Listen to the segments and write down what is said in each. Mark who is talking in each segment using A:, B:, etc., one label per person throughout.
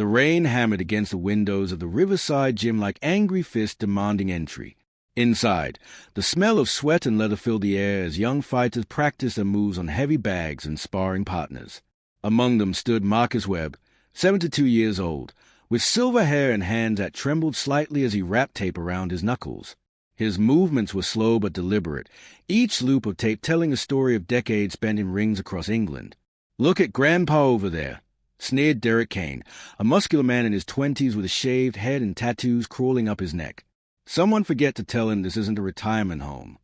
A: The rain hammered against the windows of the riverside gym like angry fists demanding entry. Inside, the smell of sweat and leather filled the air as young fighters practiced their moves on heavy bags and sparring partners. Among them stood Marcus Webb, 72 years old, with silver hair and hands that trembled slightly as he wrapped tape around his knuckles. His movements were slow but deliberate, each loop of tape telling a story of decades spent in rings across England. "Look at Grandpa over there," sneered Derek Kane, a muscular man in his 20s with a shaved head and tattoos crawling up his neck. "Someone forget to tell him this isn't a retirement home."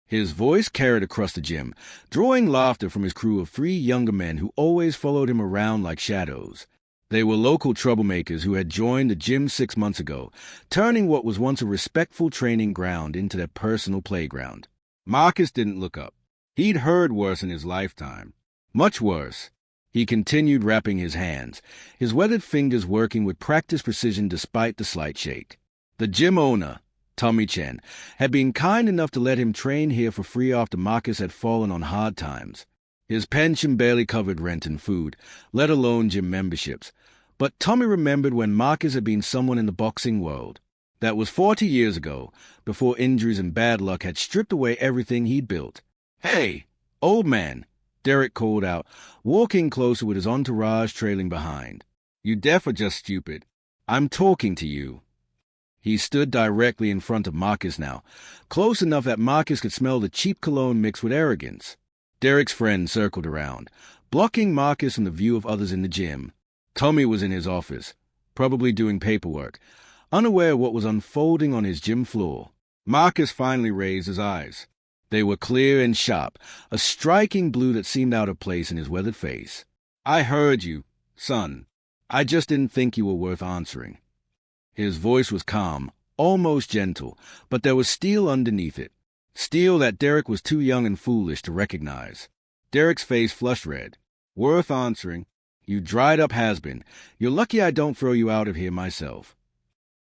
A: His voice carried across the gym, drawing laughter from his crew of 3 younger men who always followed him around like shadows. They were local troublemakers who had joined the gym 6 months ago, turning what was once a respectful training ground into their personal playground. Marcus didn't look up. He'd heard worse in his lifetime. Much worse. He continued wrapping his hands, his weathered fingers working with practiced precision despite the slight shake. The gym owner, Tommy Chen, had been kind enough to let him train here for free after Marcus had fallen on hard times. His pension barely covered rent and food, let alone gym memberships. But Tommy remembered when Marcus had been someone in the boxing world. That was 40 years ago, before injuries and bad luck had stripped away everything he'd built. "Hey, old man," Derek called out, walking closer with his entourage trailing behind. "You deaf or just stupid? I'm talking to you." He stood directly in front of Marcus now, close enough that Marcus could smell the cheap cologne mixed with arrogance. Derek's friend circled around, blocking Marcus from the view of others in the gym. Tommy was in his office, probably doing paperwork, unaware of what was unfolding on his gym floor. Marcus finally raised his eyes. They were clear and sharp, a striking blue that seemed out of place in his weathered face. "I heard you, son. I just didn't think you were worth answering." His voice was calm, almost gentle, but there was steel underneath it. Steel that Derek was too young and foolish to recognize. Derek's face flushed red. "Worth answering? You dried-up has-been. You're lucky I don't throw you out of here myself."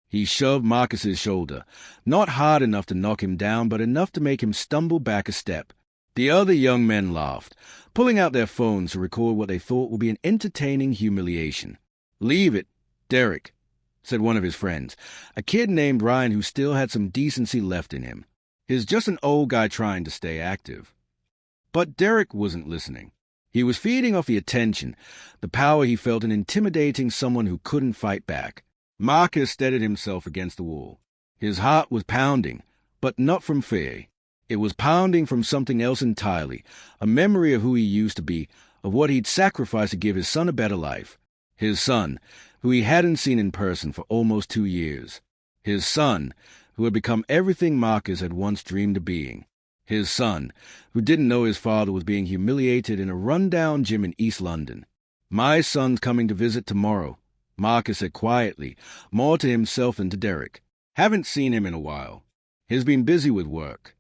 A: He shoved Marcus's shoulder, not hard enough to knock him down, but enough to make him stumble back a step. The other young men laughed, pulling out their phones to record what they thought would be an entertaining humiliation. "Leave it, Derek," said one of his friends, a kid named Ryan who still had some decency left in him. "He's just an old guy trying to stay active." But Derek wasn't listening. He was feeding off the attention, the power he felt in intimidating someone who couldn't fight back. Marcus steadied himself against the wall. His heart was pounding, but not from fear. It was pounding from something else entirely, a memory of who he used to be, of what he'd sacrificed to give his son a better life. His son, who he hadn't seen in person for almost 2 years. His son, who had become everything Marcus had once dreamed of being. His son, who didn't know his father was being humiliated in a run-down gym in East London. "My son's coming to visit tomorrow," Marcus said quietly, more to himself than to Derek. "Haven't seen him in a while. He's been busy with work."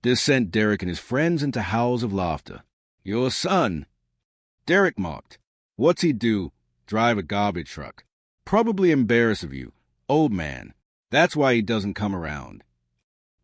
A: This sent Derek and his friends into howls of laughter. "Your son?" Derek mocked. "What's he do? Drive a garbage truck. Probably embarrassed of you, old man. That's why he doesn't come around."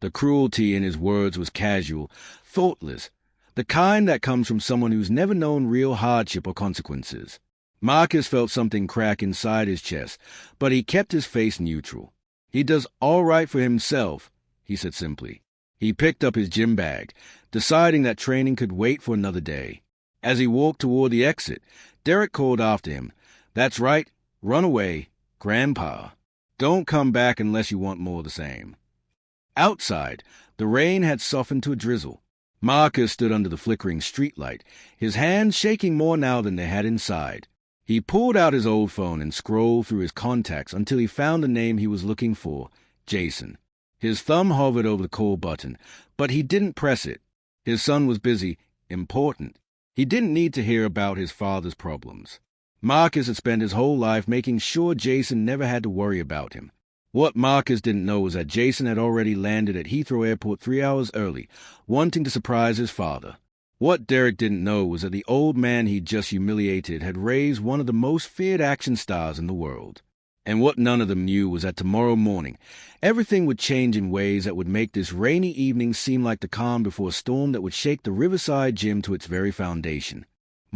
A: The cruelty in his words was casual, thoughtless, the kind that comes from someone who's never known real hardship or consequences. Marcus felt something crack inside his chest, but he kept his face neutral. "He does all right for himself," he said simply. He picked up his gym bag, deciding that training could wait for another day. As he walked toward the exit, Derek called after him, "That's right, run away, Grandpa. Don't come back unless you want more of the same." Outside, the rain had softened to a drizzle. Marcus stood under the flickering streetlight, his hands shaking more now than they had inside. He pulled out his old phone and scrolled through his contacts until he found the name he was looking for, Jason. His thumb hovered over the call button, but he didn't press it. His son was busy, important. He didn't need to hear about his father's problems. Marcus had spent his whole life making sure Jason never had to worry about him. What Marcus didn't know was that Jason had already landed at Heathrow Airport 3 hours early, wanting to surprise his father. What Derek didn't know was that the old man he'd just humiliated had raised one of the most feared action stars in the world. And what none of them knew was that tomorrow morning, everything would change in ways that would make this rainy evening seem like the calm before a storm that would shake the Riverside Gym to its very foundation.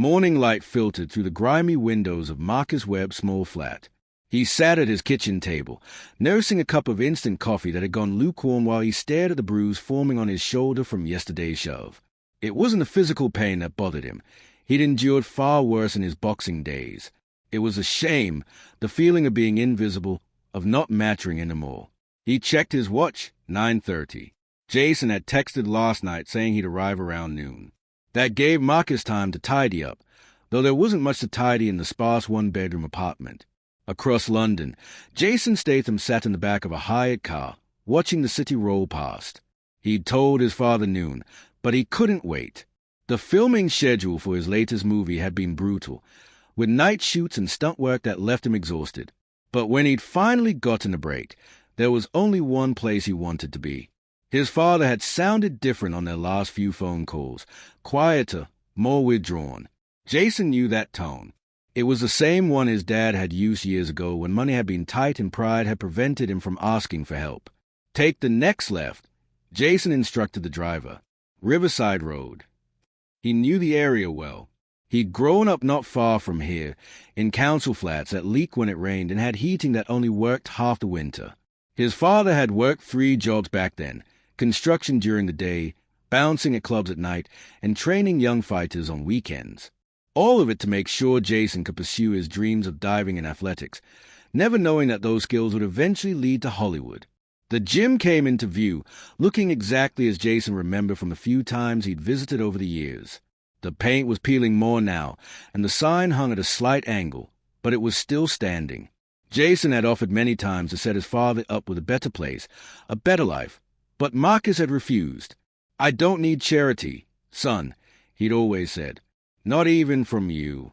A: Morning light filtered through the grimy windows of Marcus Webb's small flat. He sat at his kitchen table, nursing a cup of instant coffee that had gone lukewarm while he stared at the bruise forming on his shoulder from yesterday's shove. It wasn't the physical pain that bothered him. He'd endured far worse in his boxing days. It was a shame, the feeling of being invisible, of not mattering anymore. He checked his watch, 9:30. Jason had texted last night saying he'd arrive around noon. That gave Marcus time to tidy up, though there wasn't much to tidy in the sparse one-bedroom apartment. Across London, Jason Statham sat in the back of a hired car, watching the city roll past. He'd told his father noon, but he couldn't wait. The filming schedule for his latest movie had been brutal, with night shoots and stunt work that left him exhausted. But when he'd finally gotten a break, there was only one place he wanted to be. His father had sounded different on their last few phone calls, quieter, more withdrawn. Jason knew that tone. It was the same one his dad had used years ago when money had been tight and pride had prevented him from asking for help. Take the next left, Jason instructed the driver. Riverside Road. He knew the area well. He'd grown up not far from here, in council flats that leaked when it rained and had heating that only worked half the winter. His father had worked 3 jobs back then, construction during the day, bouncing at clubs at night, and training young fighters on weekends. All of it to make sure Jason could pursue his dreams of diving and athletics, never knowing that those skills would eventually lead to Hollywood. The gym came into view, looking exactly as Jason remembered from the few times he'd visited over the years. The paint was peeling more now, and the sign hung at a slight angle, but it was still standing. Jason had offered many times to set his father up with a better place, a better life, but Marcus had refused. "I don't need charity, son," he'd always said. "Not even from you."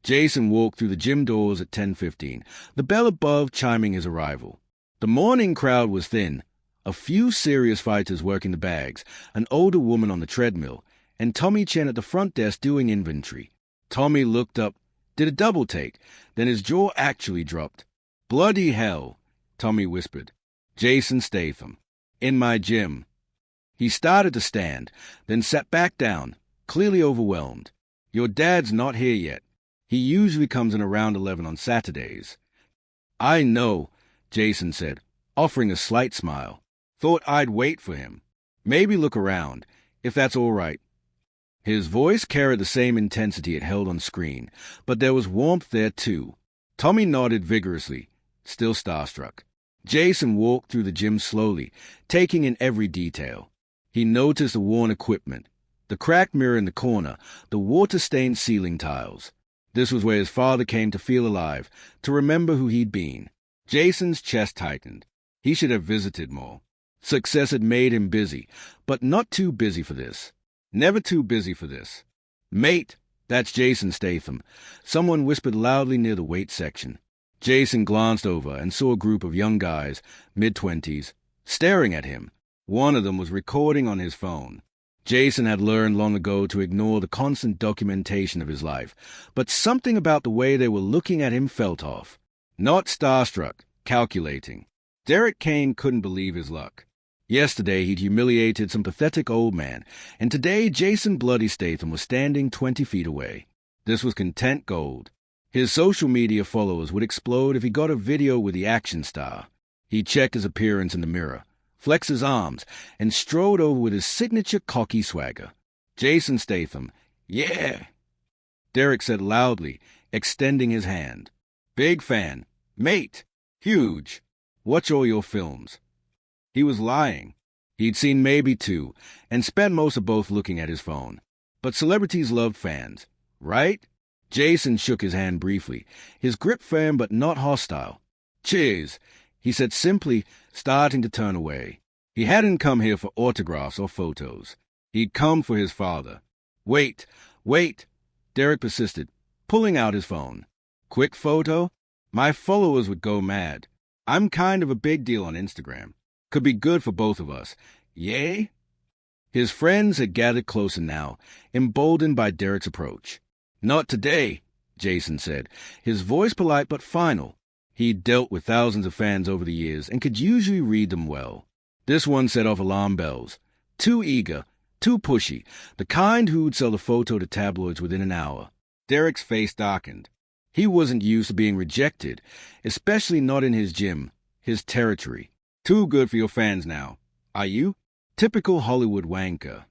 A: Jason walked through the gym doors at 10:15, the bell above chiming his arrival. The morning crowd was thin, a few serious fighters working the bags, an older woman on the treadmill, and Tommy Chen at the front desk doing inventory. Tommy looked up, did a double take, then his jaw actually dropped. "Bloody hell," Tommy whispered. "Jason Statham. In my gym." He started to stand, then sat back down, clearly overwhelmed. "Your dad's not here yet. He usually comes in around 11 on Saturdays." "I know," Jason said, offering a slight smile. "Thought I'd wait for him. Maybe look around, if that's all right." His voice carried the same intensity it held on screen, but there was warmth there too. Tommy nodded vigorously, still starstruck. Jason walked through the gym slowly, taking in every detail. He noticed the worn equipment, the cracked mirror in the corner, the water-stained ceiling tiles. This was where his father came to feel alive, to remember who he'd been. Jason's chest tightened. He should have visited more. Success had made him busy, but not too busy for this. Never too busy for this. "Mate, that's Jason Statham," someone whispered loudly near the weight section. Jason glanced over and saw a group of young guys, mid-20s, staring at him. One of them was recording on his phone. Jason had learned long ago to ignore the constant documentation of his life, but something about the way they were looking at him felt off. Not starstruck, calculating. Derek Kane couldn't believe his luck. Yesterday he'd humiliated some pathetic old man, and today Jason Bloody Statham was standing 20 feet away. This was content gold. His social media followers would explode if he got a video with the action star. He'd check his appearance in the mirror, flex his arms, and strode over with his signature cocky swagger. "Jason Statham, yeah," Derek said loudly, extending his hand. "Big fan. Mate. Huge. Watch all your films." He was lying. He'd seen maybe 2, and spent most of both looking at his phone. But celebrities loved fans, right? Jason shook his hand briefly, his grip firm but not hostile. "Cheers," he said simply, starting to turn away. He hadn't come here for autographs or photos. He'd come for his father. Wait, Derek persisted, pulling out his phone. "Quick photo? My followers would go mad. I'm kind of a big deal on Instagram. Could be good for both of us. Yay?" His friends had gathered closer now, emboldened by Derek's approach. "Not today," Jason said, his voice polite but final. He'd dealt with thousands of fans over the years and could usually read them well. This one set off alarm bells. Too eager, Too pushy, the kind who'd sell the photo to tabloids within an hour. Derek's face darkened. He wasn't used to being rejected, especially not in his gym, his territory. Too good for your fans now. Are you? Typical Hollywood wanker.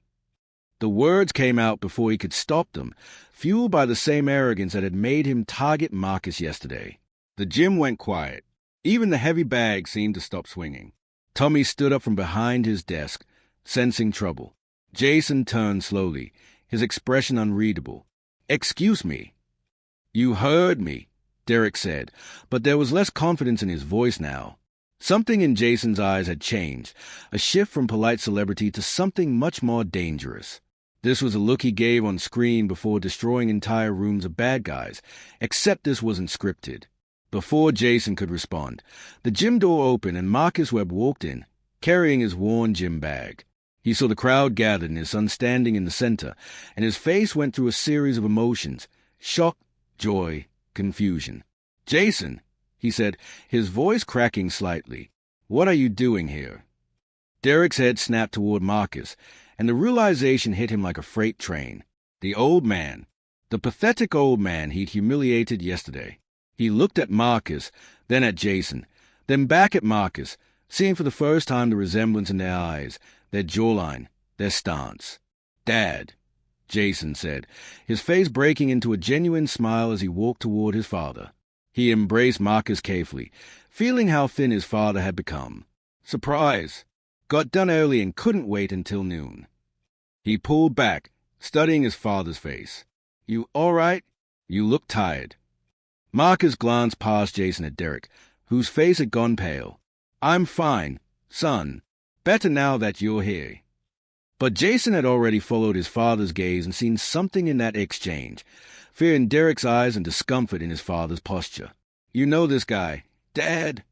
A: The words came out before he could stop them, fueled by the same arrogance that had made him target Marcus yesterday. The gym went quiet. Even the heavy bag seemed to stop swinging. Tommy stood up from behind his desk, sensing trouble. Jason turned slowly, his expression unreadable. "Excuse me." "You heard me," Derek said, but there was less confidence in his voice now. Something in Jason's eyes had changed, a shift from polite celebrity to something much more dangerous. This was a look he gave on screen before destroying entire rooms of bad guys, except this wasn't scripted. Before Jason could respond, the gym door opened and Marcus Webb walked in, carrying his worn gym bag. He saw the crowd gathered and his son standing in the center, and his face went through a series of emotions: shock, joy, confusion. "Jason," he said, his voice cracking slightly, "what are you doing here?" Derek's head snapped toward Marcus, and the realization hit him like a freight train. The old man, the pathetic old man he'd humiliated yesterday. He looked at Marcus, then at Jason, then back at Marcus, seeing for the first time the resemblance in their eyes, their jawline, their stance. "Dad," Jason said, his face breaking into a genuine smile as he walked toward his father. He embraced Marcus carefully, feeling how thin his father had become. "Surprise. Got done early and couldn't wait until noon." He pulled back, studying his father's face. "You all right? You look tired." Marcus glanced past Jason at Derek, whose face had gone pale. "I'm fine, son. Better now that you're here." But Jason had already followed his father's gaze and seen something in that exchange, fear in Derek's eyes and discomfort in his father's posture. "You know this guy, Dad?"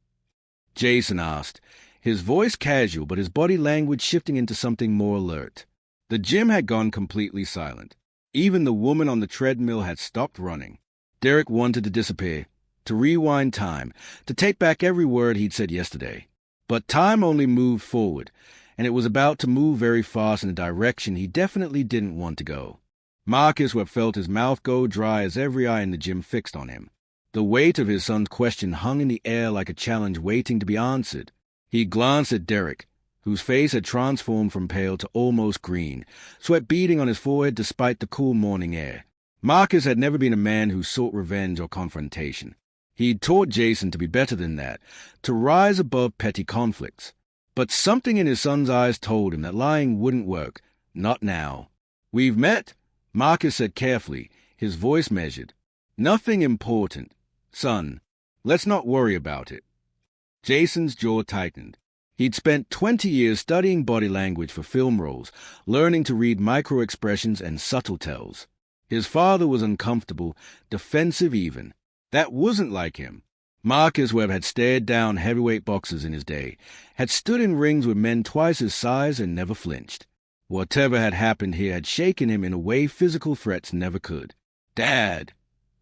A: Jason asked, his voice casual but his body language shifting into something more alert. The gym had gone completely silent. Even the woman on the treadmill had stopped running. Derek wanted to disappear, to rewind time, to take back every word he'd said yesterday. But time only moved forward, and it was about to move very fast in a direction he definitely didn't want to go. Marcus Webb felt his mouth go dry as every eye in the gym fixed on him. The weight of his son's question hung in the air like a challenge waiting to be answered. He glanced at Derek, whose face had transformed from pale to almost green, sweat beading on his forehead despite the cool morning air. Marcus had never been a man who sought revenge or confrontation. He'd taught Jason to be better than that, to rise above petty conflicts. But something in his son's eyes told him that lying wouldn't work, not now. "We've met," Marcus said carefully, his voice measured. "Nothing important. Son, let's not worry about it." Jason's jaw tightened. He'd spent 20 years studying body language for film roles, learning to read micro-expressions and subtle tells. His father was uncomfortable, defensive even. That wasn't like him. Marcus Webb had stared down heavyweight boxers in his day, had stood in rings with men twice his size and never flinched. Whatever had happened here had shaken him in a way physical threats never could. "Dad,"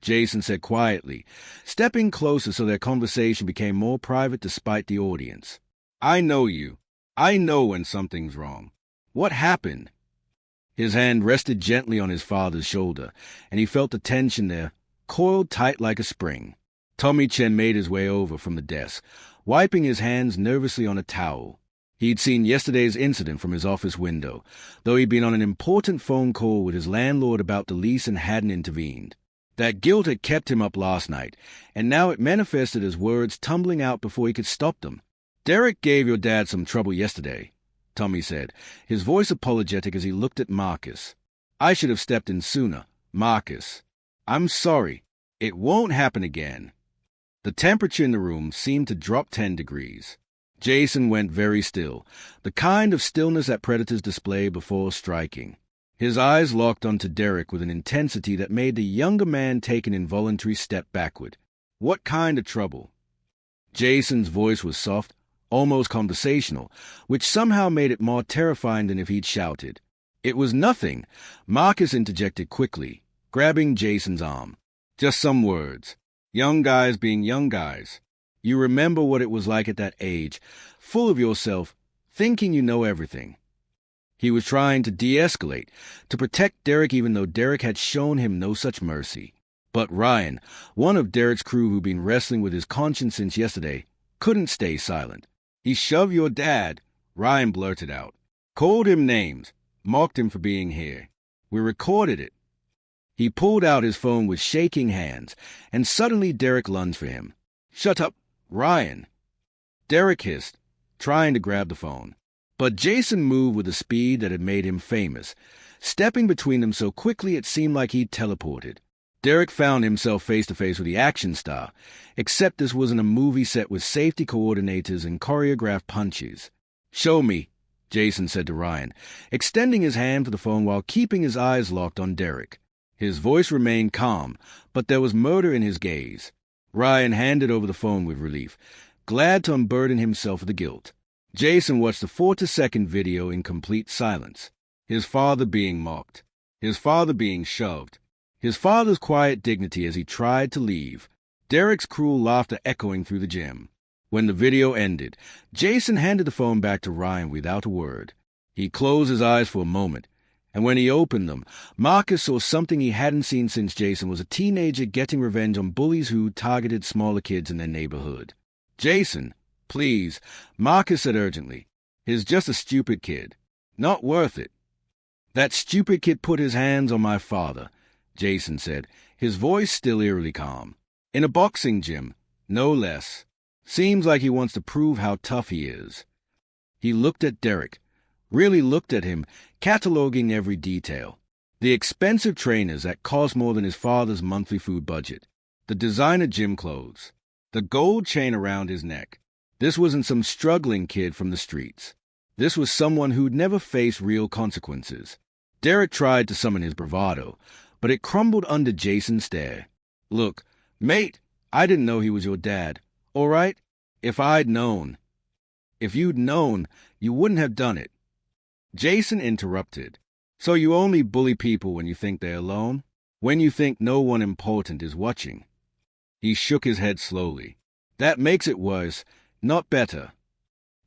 A: Jason said quietly, stepping closer so their conversation became more private despite the audience. "I know you. I know when something's wrong. What happened?" His hand rested gently on his father's shoulder, and he felt the tension there, coiled tight like a spring. Tommy Chen made his way over from the desk, wiping his hands nervously on a towel. He'd seen yesterday's incident from his office window, though he'd been on an important phone call with his landlord about the lease and hadn't intervened. That guilt had kept him up last night, and now it manifested as words tumbling out before he could stop them. "Derek gave your dad some trouble yesterday," Tommy said, his voice apologetic as he looked at Marcus. "I should have stepped in sooner, Marcus. I'm sorry. It won't happen again." The temperature in the room seemed to drop 10 degrees. Jason went very still, the kind of stillness that predators display before striking. His eyes locked onto Derek with an intensity that made the younger man take an involuntary step backward. "What kind of trouble?" Jason's voice was soft, almost conversational, which somehow made it more terrifying than if he'd shouted. "It was nothing," Marcus interjected quickly, grabbing Jason's arm. "Just some words. Young guys being young guys. You remember what it was like at that age, full of yourself, thinking you know everything." He was trying to de-escalate, to protect Derek even though Derek had shown him no such mercy. But Ryan, one of Derek's crew who'd been wrestling with his conscience since yesterday, couldn't stay silent. "He shoved your dad," Ryan blurted out. "Called him names, mocked him for being here. We recorded it." He pulled out his phone with shaking hands, and suddenly Derek lunged for him. "Shut up, Ryan," Derek hissed, trying to grab the phone. But Jason moved with a speed that had made him famous, stepping between them so quickly it seemed like he'd teleported. Derek found himself face-to-face with the action star, except this wasn't a movie set with safety coordinators and choreographed punches. "Show me," Jason said to Ryan, extending his hand for the phone while keeping his eyes locked on Derek. His voice remained calm, but there was murder in his gaze. Ryan handed over the phone with relief, glad to unburden himself of the guilt. Jason watched the 4-second video in complete silence. His father being mocked. His father being shoved. His father's quiet dignity as he tried to leave. Derek's cruel laughter echoing through the gym. When the video ended, Jason handed the phone back to Ryan without a word. He closed his eyes for a moment, and when he opened them, Marcus saw something he hadn't seen since Jason was a teenager getting revenge on bullies who targeted smaller kids in their neighborhood. "Jason, please," Marcus said urgently. "He's just a stupid kid. Not worth it." "That stupid kid put his hands on my father," Jason said, his voice still eerily calm. "In a boxing gym, no less. Seems like he wants to prove how tough he is." He looked at Derek, really looked at him, cataloging every detail. The expensive trainers that cost more than his father's monthly food budget. The designer gym clothes. The gold chain around his neck. This wasn't some struggling kid from the streets. This was someone who'd never faced real consequences. Derek tried to summon his bravado, but it crumbled under Jason's stare. "Look, mate, I didn't know he was your dad. All right? If I'd known." "If you'd known, you wouldn't have done it." Jason interrupted. "So you only bully people when you think they're alone? When you think no one important is watching?" He shook his head slowly. "That makes it worse, not better."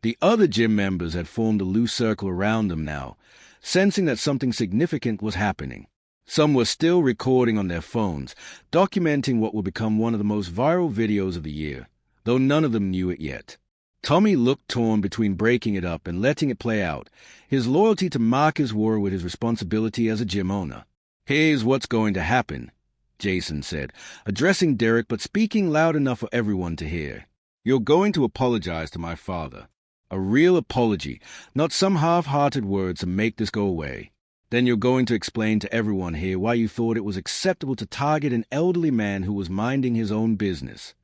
A: The other gym members had formed a loose circle around them now, sensing that something significant was happening. Some were still recording on their phones, documenting what would become one of the most viral videos of the year, though none of them knew it yet. Tommy looked torn between breaking it up and letting it play out, his loyalty to Marcus war with his responsibility as a gym owner. "Here's what's going to happen," Jason said, addressing Derek but speaking loud enough for everyone to hear. "You're going to apologize to my father. A real apology, not some half-hearted words to make this go away. Then you're going to explain to everyone here why you thought it was acceptable to target an elderly man who was minding his own business."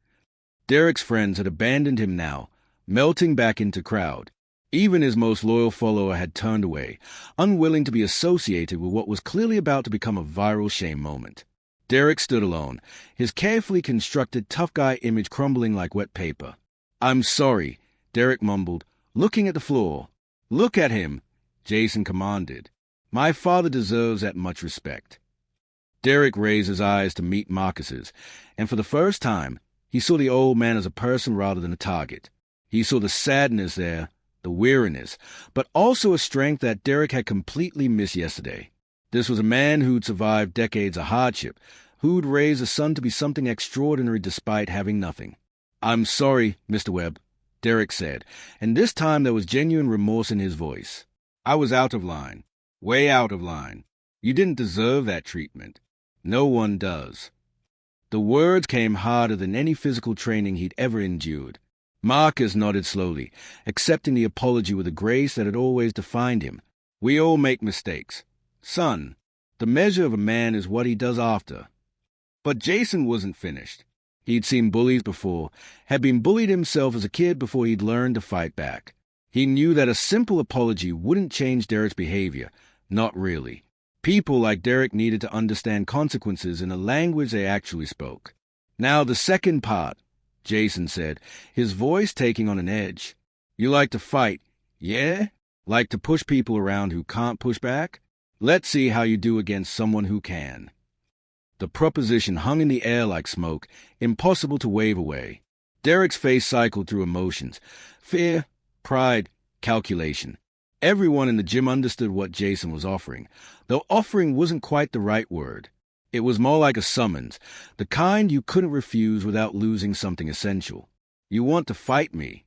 A: Derek's friends had abandoned him now, melting back into crowd. Even his most loyal follower had turned away, unwilling to be associated with what was clearly about to become a viral shame moment. Derek stood alone, his carefully constructed tough guy image crumbling like wet paper. "I'm sorry," Derek mumbled, looking at the floor. "Look at him," Jason commanded. "My father deserves that much respect." Derek raised his eyes to meet Marcus's, and for the first time, he saw the old man as a person rather than a target. He saw the sadness there, the weariness, but also a strength that Derek had completely missed yesterday. This was a man who'd survived decades of hardship, who'd raised a son to be something extraordinary despite having nothing. "I'm sorry, Mr. Webb," Derek said, and this time there was genuine remorse in his voice. "I was out of line. Way out of line. You didn't deserve that treatment. No one does." The words came harder than any physical training he'd ever endured. Marcus nodded slowly, accepting the apology with a grace that had always defined him. "We all make mistakes. Son, the measure of a man is what he does after." But Jason wasn't finished. He'd seen bullies before, had been bullied himself as a kid before he'd learned to fight back. He knew that a simple apology wouldn't change Derek's behavior. Not really. People like Derek needed to understand consequences in a language they actually spoke. "Now the second part," Jason said, his voice taking on an edge. "You like to fight, yeah? Like to push people around who can't push back? Let's see how you do against someone who can." The proposition hung in the air like smoke, impossible to wave away. Derek's face cycled through emotions. Fear, pride, calculation. Everyone in the gym understood what Jason was offering, though offering wasn't quite the right word. It was more like a summons, the kind you couldn't refuse without losing something essential. "You want to fight me?"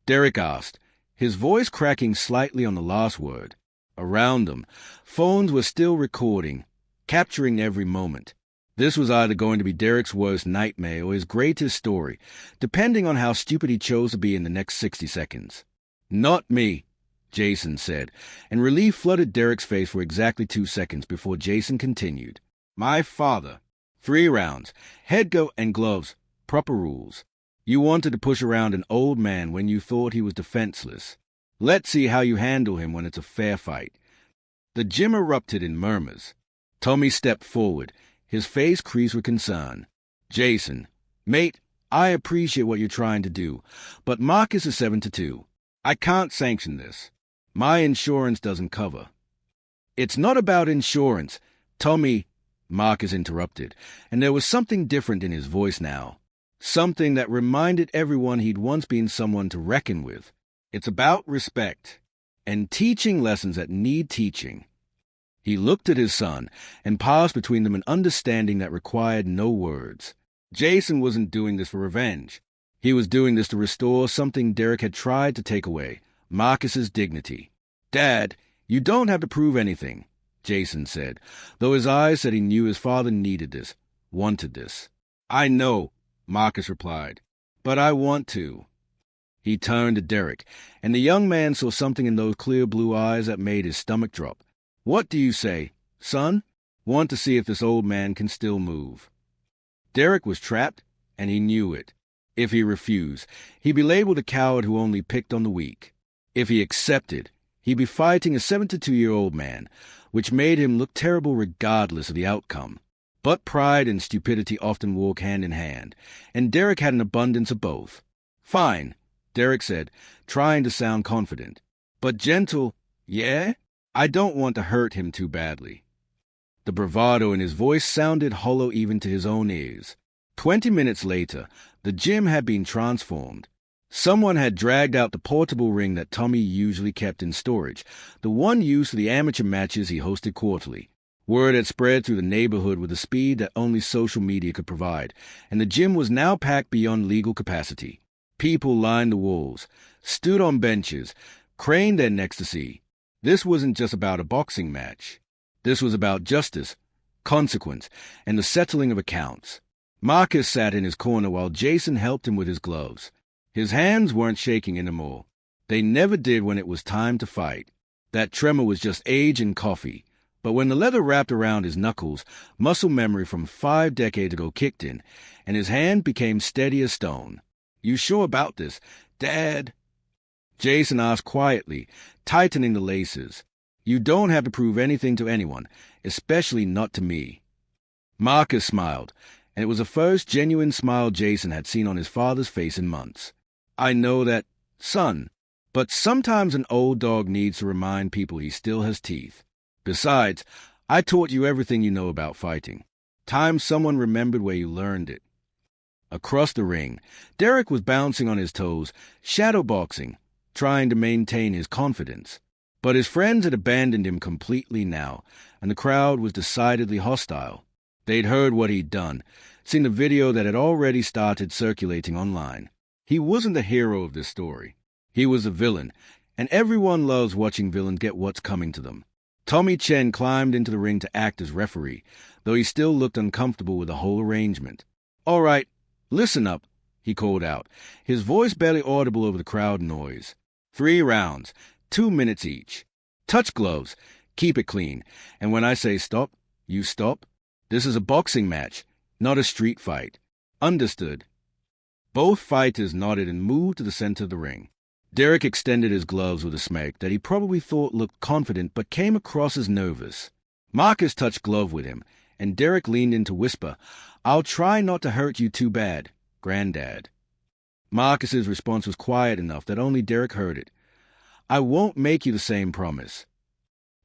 A: Derek asked, his voice cracking slightly on the last word. Around them, phones were still recording, capturing every moment. This was either going to be Derek's worst nightmare or his greatest story, depending on how stupid he chose to be in the next 60 seconds. "Not me," Jason said, and relief flooded Derek's face for exactly 2 seconds before Jason continued. "My father. 3 rounds, head go and gloves, proper rules. You wanted to push around an old man when you thought he was defenseless. Let's see how you handle him when it's a fair fight." The gym erupted in murmurs. Tommy stepped forward, his face creased with concern. "Jason, mate, I appreciate what you're trying to do, but Marcus is 7-2. I can't sanction this. My insurance doesn't cover." "It's not about insurance, Tommy," Marcus interrupted, and there was something different in his voice now. Something that reminded everyone he'd once been someone to reckon with. "It's about respect, and teaching lessons that need teaching." He looked at his son and paused between them an understanding that required no words. Jason wasn't doing this for revenge. He was doing this to restore something Derek had tried to take away, Marcus's dignity. "Dad, you don't have to prove anything," Jason said, though his eyes said he knew his father needed this, wanted this. "I know," Marcus replied, "but I want to." He turned to Derek, and the young man saw something in those clear blue eyes that made his stomach drop. "What do you say, son?" "Want to see if this old man can still move." Derek was trapped, and he knew it. If he refused, he'd be labeled a coward who only picked on the weak. If he accepted, he'd be fighting a 72-year-old man, which made him look terrible regardless of the outcome. But pride and stupidity often walk hand in hand, and Derek had an abundance of both. "Fine," Derek said, trying to sound confident. "But gentle, yeah? I don't want to hurt him too badly." The bravado in his voice sounded hollow even to his own ears. 20 minutes later, the gym had been transformed. Someone had dragged out the portable ring that Tommy usually kept in storage, the one used for the amateur matches he hosted quarterly. Word had spread through the neighborhood with a speed that only social media could provide, and the gym was now packed beyond legal capacity. People lined the walls, stood on benches, craned their necks to see. This wasn't just about a boxing match. This was about justice, consequence, and the settling of accounts. Marcus sat in his corner while Jason helped him with his gloves. His hands weren't shaking anymore. They never did when it was time to fight. That tremor was just age and coffee. But when the leather wrapped around his knuckles, muscle memory from 5 decades ago kicked in, and his hand became steady as stone. "You sure about this, Dad?" Jason asked quietly, tightening the laces. "You don't have to prove anything to anyone, especially not to me." Marcus smiled, and it was the first genuine smile Jason had seen on his father's face in months. "I know that, son, but sometimes an old dog needs to remind people he still has teeth. Besides, I taught you everything you know about fighting. Time someone remembered where you learned it." Across the ring, Derek was bouncing on his toes, shadowboxing, trying to maintain his confidence. But his friends had abandoned him completely now, and the crowd was decidedly hostile. They'd heard what he'd done, seen the video that had already started circulating online. He wasn't the hero of this story. He was a villain, and everyone loves watching villains get what's coming to them. Tommy Chen climbed into the ring to act as referee, though he still looked uncomfortable with the whole arrangement. "All right, listen up," he called out, his voice barely audible over the crowd noise. 3 rounds, 2 minutes each. Touch gloves, keep it clean, and when I say stop, you stop. This is a boxing match, not a street fight. Understood?" Both fighters nodded and moved to the center of the ring. Derek extended his gloves with a smirk that he probably thought looked confident but came across as nervous. Marcus touched glove with him, and Derek leaned in to whisper, "I'll try not to hurt you too bad, Granddad." Marcus's response was quiet enough that only Derek heard it. "I won't make you the same promise."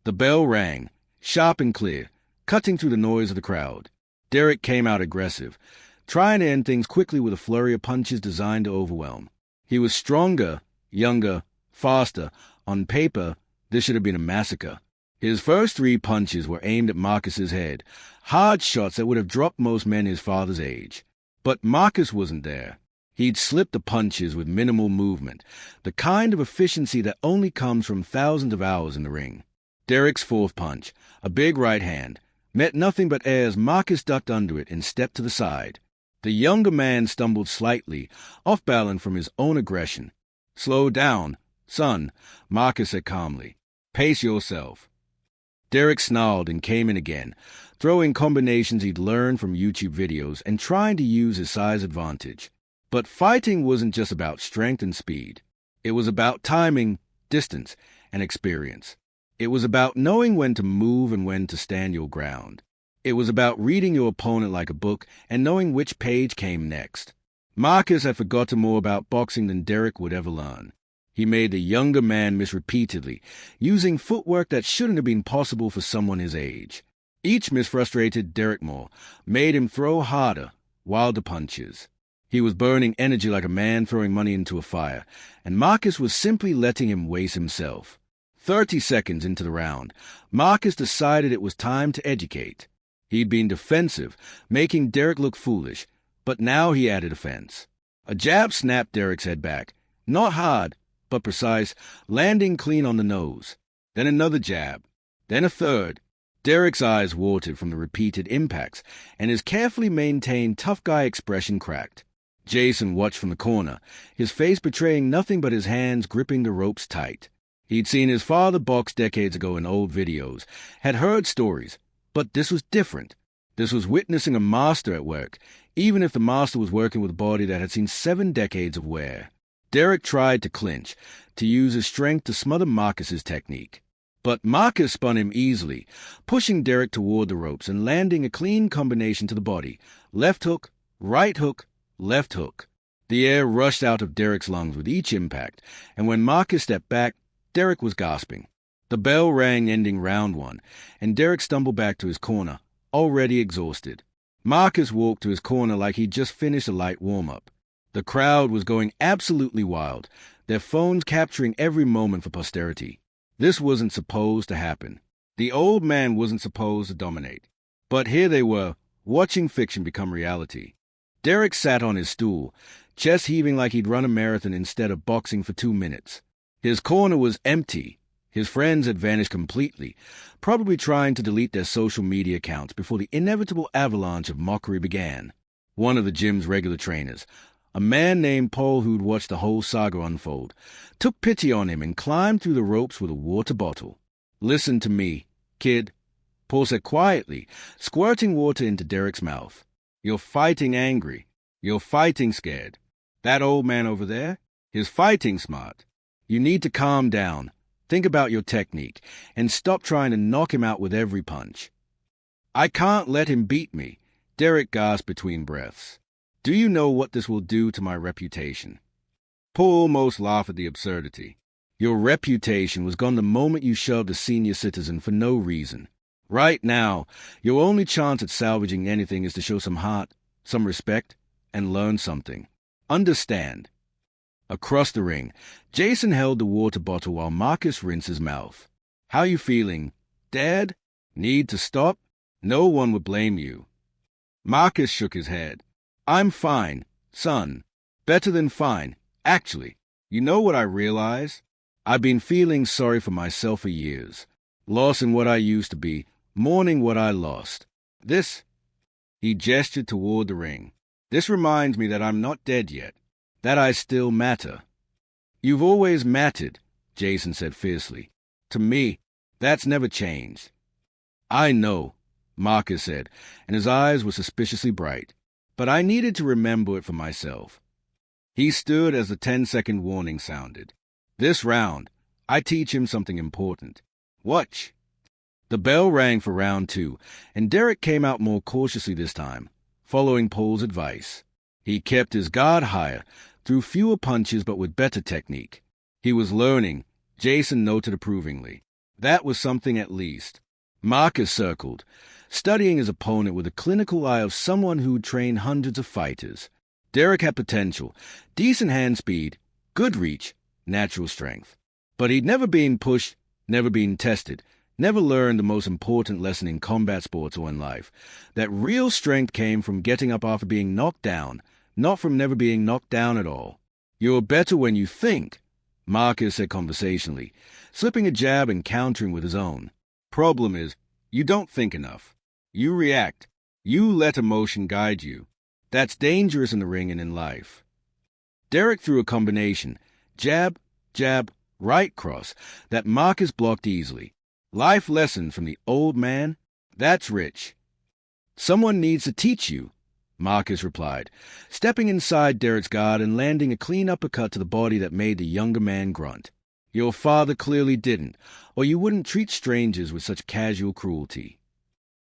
A: The bell rang, sharp and clear, cutting through the noise of the crowd. Derek came out aggressive, trying to end things quickly with a flurry of punches designed to overwhelm. He was stronger, younger, faster, On paper, this should have been a massacre. His first 3 punches were aimed at Marcus's head, hard shots that would have dropped most men his father's age. But Marcus wasn't there. He'd slipped the punches with minimal movement, the kind of efficiency that only comes from thousands of hours in the ring. Derek's 4th punch, a big right hand, met nothing but air as Marcus ducked under it and stepped to the side. The younger man stumbled slightly, off balance from his own aggression. "Slow down, son," Marcus said calmly. "Pace yourself." Derek snarled and came in again, throwing combinations he'd learned from YouTube videos and trying to use his size advantage. But fighting wasn't just about strength and speed. It was about timing, distance, and experience. It was about knowing when to move and when to stand your ground. It was about reading your opponent like a book and knowing which page came next. Marcus had forgotten more about boxing than Derek would ever learn. He made the younger man miss repeatedly, using footwork that shouldn't have been possible for someone his age. Each miss frustrated Derek more, made him throw harder, wilder punches. He was burning energy like a man throwing money into a fire, and Marcus was simply letting him waste himself. 30 seconds into the round, Marcus decided it was time to educate. He'd been defensive, making Derek look foolish, but now he added offense. A jab snapped Derek's head back, not hard, but precise, landing clean on the nose. Then another jab, then a third. Derek's eyes watered from the repeated impacts, and his carefully maintained tough guy expression cracked. Jason watched from the corner, his face betraying nothing but his hands gripping the ropes tight. He'd seen his father box decades ago in old videos, had heard stories, but this was different. This was witnessing a master at work, even if the master was working with a body that had seen 7 decades of wear. Derek tried to clinch, to use his strength to smother Marcus's technique. But Marcus spun him easily, pushing Derek toward the ropes and landing a clean combination to the body. Left hook, right hook, left hook. The air rushed out of Derek's lungs with each impact, and when Marcus stepped back, Derek was gasping. The bell rang ending round 1, and Derek stumbled back to his corner, already exhausted. Marcus walked to his corner like he'd just finished a light warm-up. The crowd was going absolutely wild, their phones capturing every moment for posterity. This wasn't supposed to happen. The old man wasn't supposed to dominate. But here they were, watching fiction become reality. Derek sat on his stool, chest heaving like he'd run a marathon instead of boxing for 2 minutes. His corner was empty. His friends had vanished completely, probably trying to delete their social media accounts before the inevitable avalanche of mockery began. One of the gym's regular trainers, a man named Paul who'd watched the whole saga unfold, took pity on him and climbed through the ropes with a water bottle. "Listen to me, kid," Paul said quietly, squirting water into Derek's mouth. "You're fighting angry. You're fighting scared. That old man over there, he's fighting smart. You need to calm down, think about your technique, and stop trying to knock him out with every punch." "I can't let him beat me," Derek gasped between breaths. "Do you know what this will do to my reputation?" Paul almost laughed at the absurdity. "Your reputation was gone the moment you shoved a senior citizen for no reason. Right now, your only chance at salvaging anything is to show some heart, some respect, and learn something. Understand?" Across the ring, Jason held the water bottle while Marcus rinsed his mouth. "How you feeling? Dad? Need to stop? No one would blame you." Marcus shook his head. "I'm fine, son. Better than fine, actually. You know what I realize? I've been feeling sorry for myself for years. Lost in what I used to be, mourning what I lost. This," he gestured toward the ring, "this reminds me that I'm not dead yet, that I still matter." "You've always mattered," Jason said fiercely. "To me, that's never changed." "I know," Marcus said, and his eyes were suspiciously bright. "But I needed to remember it for myself." He stood as the 10-second warning sounded. "This round, I teach him something important. Watch." The bell rang for round 2, and Derek came out more cautiously this time, following Paul's advice. He kept his guard higher, threw fewer punches but with better technique. He was learning, Jason noted approvingly. That was something at least. Marcus circled, studying his opponent with the clinical eye of someone who'd trained hundreds of fighters. Derek had potential, decent hand speed, good reach, natural strength. But he'd never been pushed, never been tested, never learned the most important lesson in combat sports or in life, that real strength came from getting up after being knocked down, not from never being knocked down at all. "You're better when you think," Marcus said conversationally, slipping a jab and countering with his own. "Problem is, you don't think enough. You react. You let emotion guide you. That's dangerous in the ring and in life." Derek threw a combination, jab, jab, right cross, that Marcus blocked easily. Life lesson from the old man? That's rich. "Someone needs to teach you," Marcus replied, stepping inside Derek's guard and landing a clean uppercut to the body that made the younger man grunt. "Your father clearly didn't, or you wouldn't treat strangers with such casual cruelty."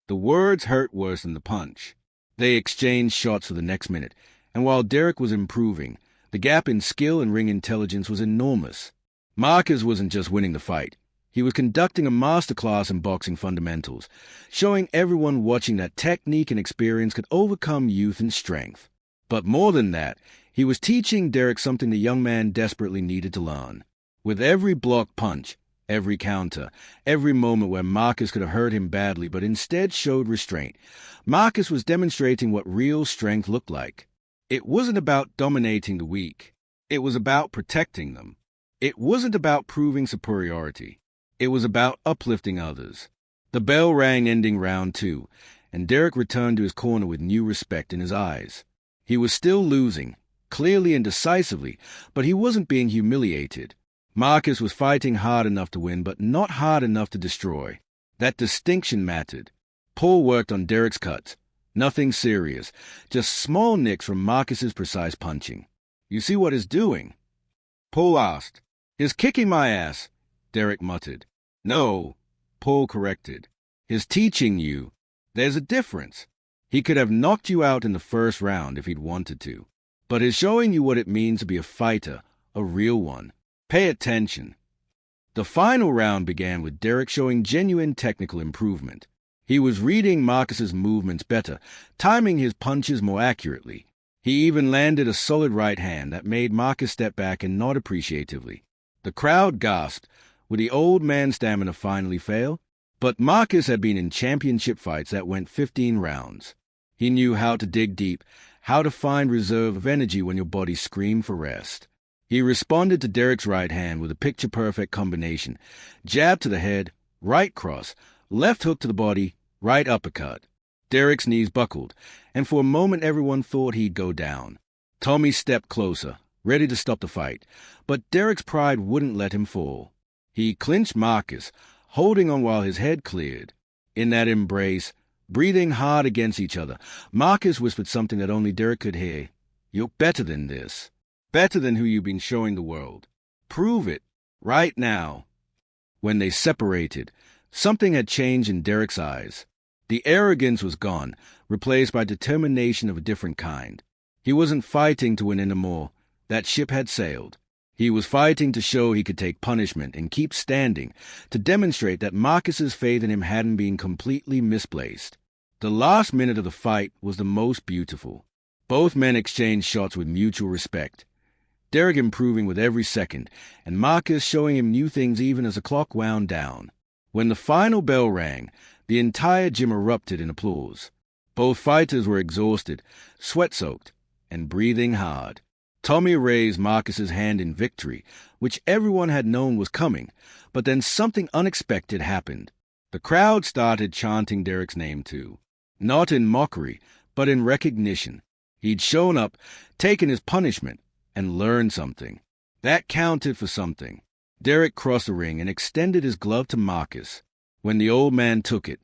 A: The words hurt worse than the punch. They exchanged shots for the next minute, and while Derek was improving, the gap in skill and ring intelligence was enormous. Marcus wasn't just winning the fight. He was conducting a masterclass in boxing fundamentals, showing everyone watching that technique and experience could overcome youth and strength. But more than that, he was teaching Derek something the young man desperately needed to learn. With every blocked punch, every counter, every moment where Marcus could have hurt him badly but instead showed restraint, Marcus was demonstrating what real strength looked like. It wasn't about dominating the weak. It was about protecting them. It wasn't about proving superiority. It was about uplifting others. The bell rang ending round 2, and Derek returned to his corner with new respect in his eyes. He was still losing, clearly and decisively, but he wasn't being humiliated. Marcus was fighting hard enough to win, but not hard enough to destroy. That distinction mattered. Paul worked on Derek's cuts. Nothing serious, just small nicks from Marcus's precise punching. "You see what he's doing?" Paul asked. "He's kicking my ass," Derek muttered. "No," Paul corrected. "He's teaching you. There's a difference. He could have knocked you out in the first round if he'd wanted to. But he's showing you what it means to be a fighter, a real one. Pay attention." The final round began with Derek showing genuine technical improvement. He was reading Marcus's movements better, timing his punches more accurately. He even landed a solid right hand that made Marcus step back and nod appreciatively. The crowd gasped. Would the old man's stamina finally fail? But Marcus had been in championship fights that went 15 rounds. He knew how to dig deep, how to find reserve of energy when your body screamed for rest. He responded to Derek's right hand with a picture-perfect combination. Jab to the head, right cross, left hook to the body, right uppercut. Derek's knees buckled, and for a moment everyone thought he'd go down. Tommy stepped closer, ready to stop the fight, but Derek's pride wouldn't let him fall. He clinched Marcus, holding on while his head cleared. In that embrace, breathing hard against each other, Marcus whispered something that only Derek could hear. "You're better than this. Better than who you've been showing the world. Prove it, right now." When they separated, something had changed in Derek's eyes. The arrogance was gone, replaced by determination of a different kind. He wasn't fighting to win anymore. That ship had sailed. He was fighting to show he could take punishment and keep standing, to demonstrate that Marcus's faith in him hadn't been completely misplaced. The last minute of the fight was the most beautiful. Both men exchanged shots with mutual respect. Derek improving with every second, and Marcus showing him new things even as the clock wound down. When the final bell rang, the entire gym erupted in applause. Both fighters were exhausted, sweat-soaked, and breathing hard. Tommy raised Marcus's hand in victory, which everyone had known was coming, but then something unexpected happened. The crowd started chanting Derek's name too. Not in mockery, but in recognition. He'd shown up, taken his punishment, and learned something. That counted for something. Derek crossed the ring and extended his glove to Marcus. When the old man took it,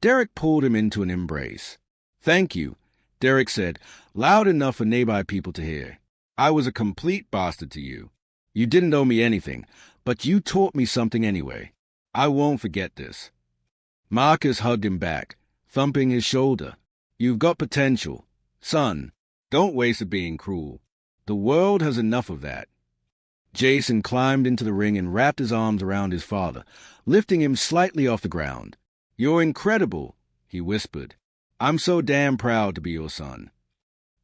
A: Derek pulled him into an embrace. "Thank you," Derek said, loud enough for nearby people to hear. "I was a complete bastard to you. You didn't owe me anything, but you taught me something anyway. I won't forget this." Marcus hugged him back, thumping his shoulder. "You've got potential. Son, don't waste it being cruel. The world has enough of that." Jason climbed into the ring and wrapped his arms around his father, lifting him slightly off the ground. "You're incredible," he whispered. "I'm so damn proud to be your son."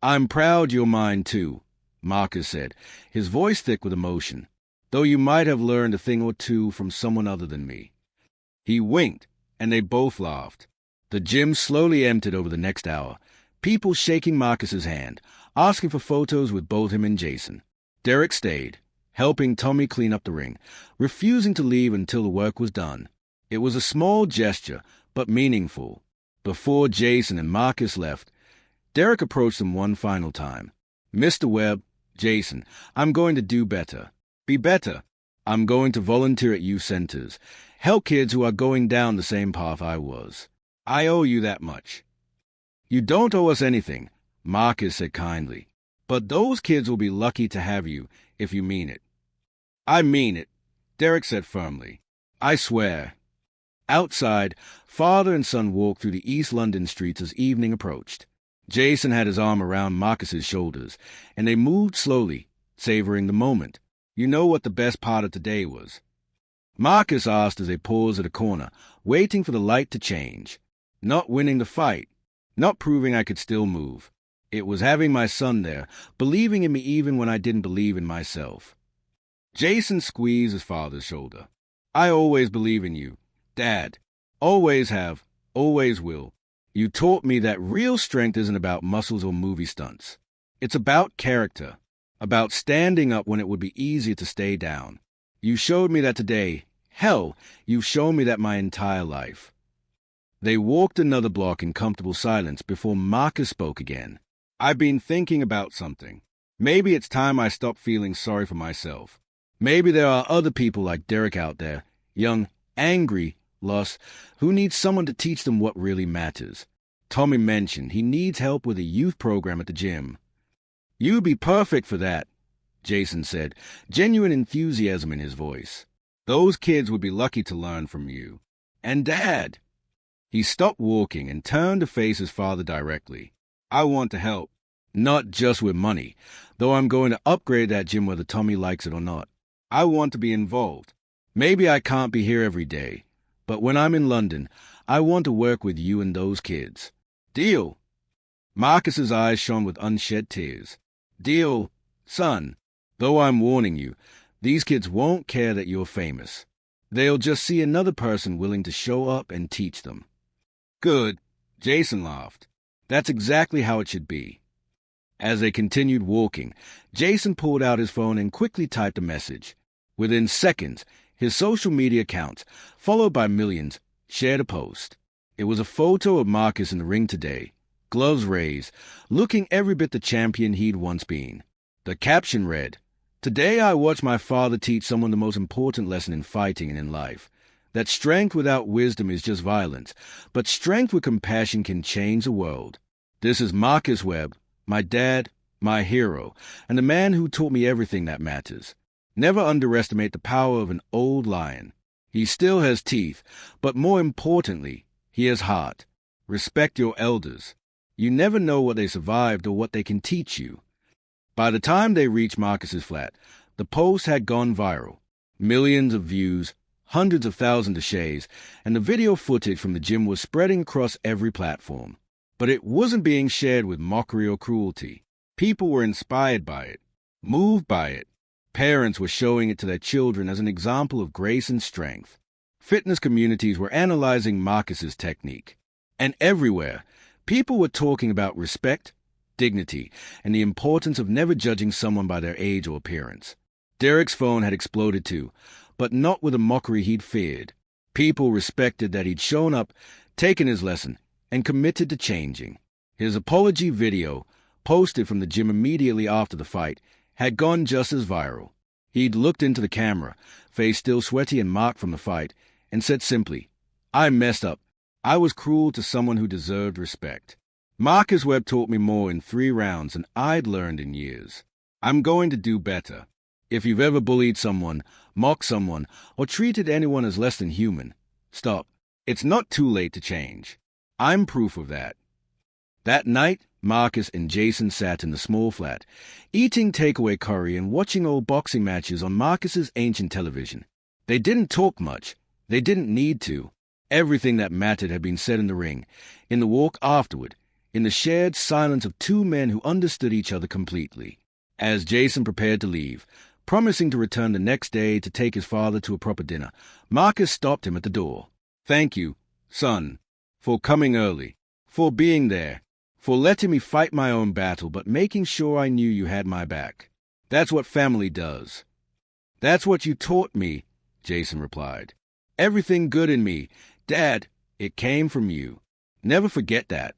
A: "I'm proud you're mine too," Marcus said, his voice thick with emotion. though you might have learned a thing or two from someone other than me." He winked, and they both laughed. The gym slowly emptied over the next hour, people shaking Marcus's hand, asking for photos with both him and Jason. Derek stayed, helping Tommy clean up the ring, refusing to leave until the work was done. It was a small gesture, but meaningful. Before Jason and Marcus left, Derek approached them one final time. "Mr. Webb, Jason, I'm going to do better. Be better. I'm going to volunteer at youth centers, help kids who are going down the same path I was. I owe you that much." "You don't owe us anything," Marcus said kindly. "But those kids will be lucky to have you if you mean it." "I mean it," Derek said firmly. "I swear." Outside, father and son walked through the East London streets as evening approached. Jason had his arm around Marcus's shoulders, and they moved slowly, savoring the moment. "You know what the best part of today was?" Marcus asked as they paused at a corner, waiting for the light to change. "Not winning the fight. Not proving I could still move. It was having my son there, believing in me even when I didn't believe in myself." Jason squeezed his father's shoulder. "I always believe in you, Dad. Always have, always will. You taught me that real strength isn't about muscles or movie stunts. It's about character, about standing up when it would be easier to stay down. You showed me that today. Hell, you've shown me that my entire life." They walked another block in comfortable silence before Marcus spoke again. "I've been thinking about something. Maybe it's time I stopped feeling sorry for myself. Maybe there are other people like Derek out there, young, angry, lost, who need someone to teach them what really matters. Tommy mentioned he needs help with a youth program at the gym." "You'd be perfect for that," Jason said, genuine enthusiasm in his voice. "Those kids would be lucky to learn from you. And Dad." He stopped walking and turned to face his father directly. "I want to help. Not just with money, though I'm going to upgrade that gym whether Tommy likes it or not. I want to be involved. Maybe I can't be here every day, but when I'm in London, I want to work with you and those kids." "Deal." Marcus's eyes shone with unshed tears. "Deal, son. Though I'm warning you, these kids won't care that you're famous. They'll just see another person willing to show up and teach them." "Good," Jason laughed. "That's exactly how it should be." As they continued walking, Jason pulled out his phone and quickly typed a message. Within seconds, his social media accounts, followed by millions, shared a post. It was a photo of Marcus in the ring today, gloves raised, looking every bit the champion he'd once been. The caption read, "Today I watched my father teach someone the most important lesson in fighting and in life, that strength without wisdom is just violence, but strength with compassion can change the world. This is Marcus Webb, my dad, my hero, and the man who taught me everything that matters. Never underestimate the power of an old lion. He still has teeth, but more importantly, he has heart. Respect your elders. You never know what they survived or what they can teach you." By the time they reached Marcus's flat, the post had gone viral. Millions of views, hundreds of thousands of shares, and the video footage from the gym was spreading across every platform. But it wasn't being shared with mockery or cruelty. People were inspired by it, moved by it. Parents were showing it to their children as an example of grace and strength. Fitness communities were analyzing Marcus's technique. And everywhere, people were talking about respect, dignity, and the importance of never judging someone by their age or appearance. Derek's phone had exploded too, but not with the mockery he'd feared. People respected that he'd shown up, taken his lesson, and committed to changing. His apology video, posted from the gym immediately after the fight, had gone just as viral. He'd looked into the camera, face still sweaty and marked from the fight, and said simply, "I messed up. I was cruel to someone who deserved respect. Marcus Webb taught me more in 3 rounds than I'd learned in years. I'm going to do better. If you've ever bullied someone, mocked someone, or treated anyone as less than human, stop. It's not too late to change. I'm proof of that." That night, Marcus and Jason sat in the small flat, eating takeaway curry and watching old boxing matches on Marcus's ancient television. They didn't talk much. They didn't need to. Everything that mattered had been said in the ring, in the walk afterward, in the shared silence of 2 men who understood each other completely. As Jason prepared to leave, Promising to return the next day to take his father to a proper dinner, Marcus stopped him at the door. "Thank you, son, for coming early, for being there, for letting me fight my own battle, but making sure I knew you had my back. That's what family does." "That's what you taught me," Jason replied. "Everything good in me, Dad, it came from you. Never forget that."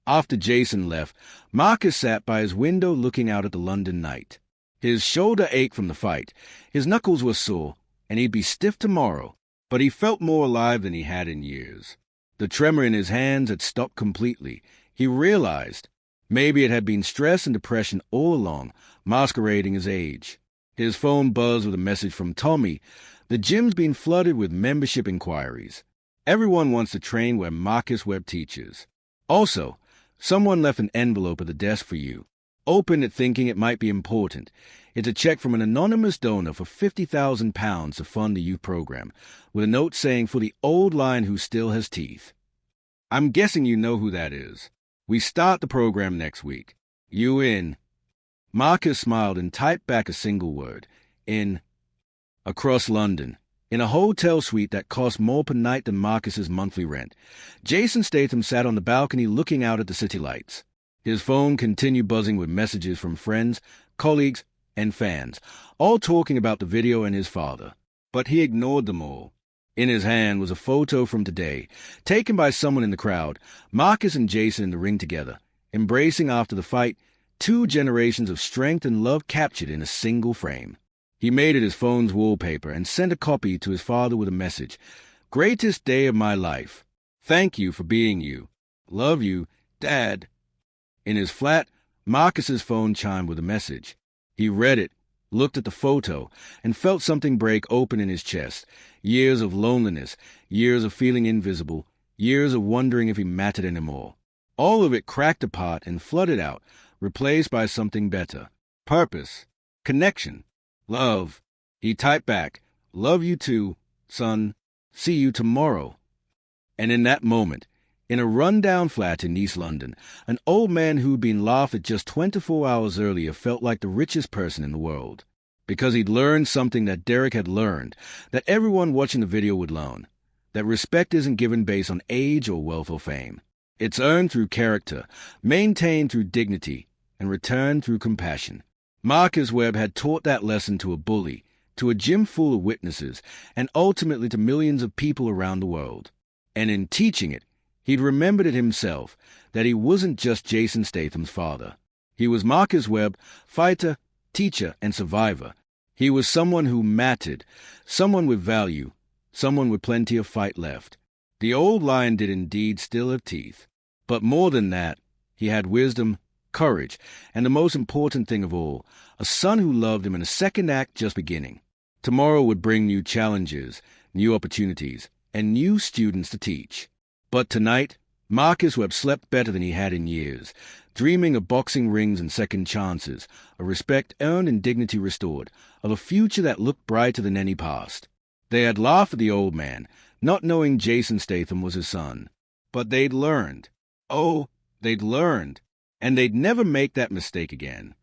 A: After Jason left, Marcus sat by his window looking out at the London night. His shoulder ached from the fight, his knuckles were sore, and he'd be stiff tomorrow, but he felt more alive than he had in years. The tremor in his hands had stopped completely. He realized maybe it had been stress and depression all along, masquerading as age. His phone buzzed with a message from Tommy. The gym's been flooded with membership inquiries. Everyone wants to train where Marcus Webb teaches. Also, someone left an envelope at the desk for you. Open it thinking it might be important. It's a check from an anonymous donor for £50,000 to fund the youth program, with a note saying for the old lion who still has teeth. I'm guessing you know who that is. We start the program next week. You in? Marcus smiled and typed back a single word. In. Across London, in a hotel suite that cost more per night than Marcus's monthly rent, Jason Statham sat on the balcony looking out at the city lights. His phone continued buzzing with messages from friends, colleagues, and fans, all talking about the video and his father. But he ignored them all. In his hand was a photo from today, taken by someone in the crowd, Marcus and Jason in the ring together, embracing after the fight, 2 generations of strength and love captured in a single frame. He made it his phone's wallpaper and sent a copy to his father with a message. "Greatest day of my life. Thank you for being you. Love you, Dad." In his flat, Marcus's phone chimed with a message. He read it, looked at the photo, and felt something break open in his chest. Years of loneliness, years of feeling invisible, years of wondering if he mattered anymore. All of it cracked apart and flooded out, replaced by something better. Purpose, connection, love. He typed back, "Love you too, son. See you tomorrow." And in that moment, in a run-down flat in East London, an old man who'd been laughed at just 24 hours earlier felt like the richest person in the world. Because he'd learned something that Derek had learned, that everyone watching the video would learn, that respect isn't given based on age or wealth or fame. It's earned through character, maintained through dignity, and returned through compassion. Marcus Webb had taught that lesson to a bully, to a gym full of witnesses, and ultimately to millions of people around the world. And in teaching it, he'd remembered it himself, that he wasn't just Jason Statham's father. He was Marcus Webb, fighter, teacher, and survivor. He was someone who mattered, someone with value, someone with plenty of fight left. The old lion did indeed still have teeth. But more than that, he had wisdom, courage, and the most important thing of all, a son who loved him and a second act just beginning. Tomorrow would bring new challenges, new opportunities, and new students to teach. But tonight, Marcus Webb slept better than he had in years, dreaming of boxing rings and second chances, of respect earned and dignity restored, of a future that looked brighter than any past. They had laughed at the old man, not knowing Jason Statham was his son. But they'd learned. Oh, they'd learned. And they'd never make that mistake again.